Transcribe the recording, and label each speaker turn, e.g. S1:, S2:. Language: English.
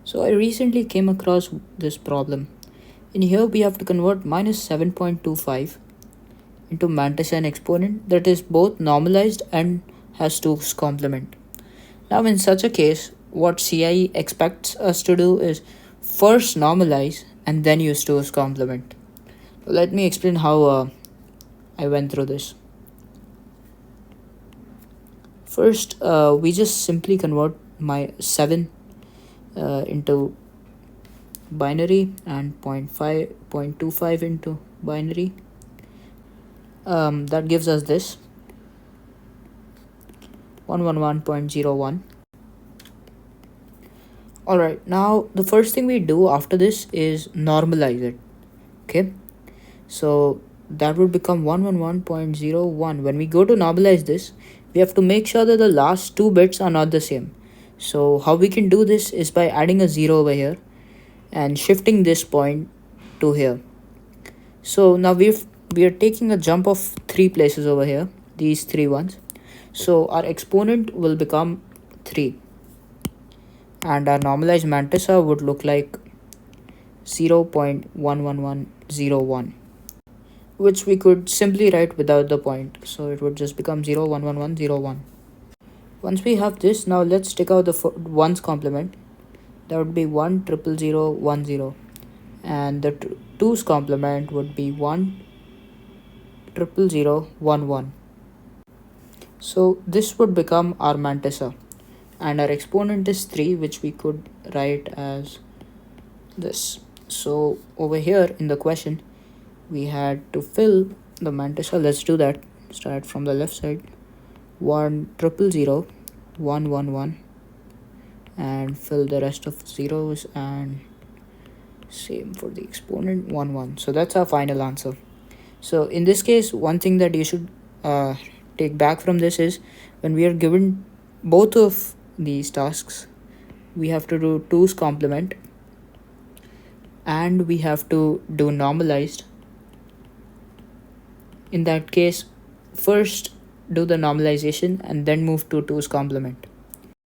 S1: So I recently came across this problem. In here we have to convert minus 7.25 into Mantissa and Exponent that is both normalized and has 2's complement. Now in such a case, what CIE expects us to do is first normalize and then use 2's complement. Let me explain how I went through this. First, we just simply convert my 7 into binary and 0.25 into binary. That gives us this 111.01. Alright, now the first thing we do after this is normalize it. Okay, so that would become 111.01. When we go to normalize this, we have to make sure that the last two bits are not the same. So how we can do this is by adding a 0 over here and shifting this point to here. So now we are taking a jump of 3 places over here, these 3 ones. So our exponent will become 3 and our normalized mantissa would look like 0.11101, which we could simply write without the point. So it would just become 0.11101. Once we have this, now let's take out the ones complement. That would be 1000010, and the 2's complement would be 1000011. So this would become our mantissa, and our exponent is 3, which we could write as this. So over here in the question, we had to fill the mantissa. Let's do that. Start from the left side. 1000111 and fill the rest of zeros, and same for the exponent 1 So that's our final answer. So in this case, one thing that you should take back from this is when we are given both of these tasks, we have to do 2's complement and we have to do normalized. In that case, first do the normalization and then move to 2's complement.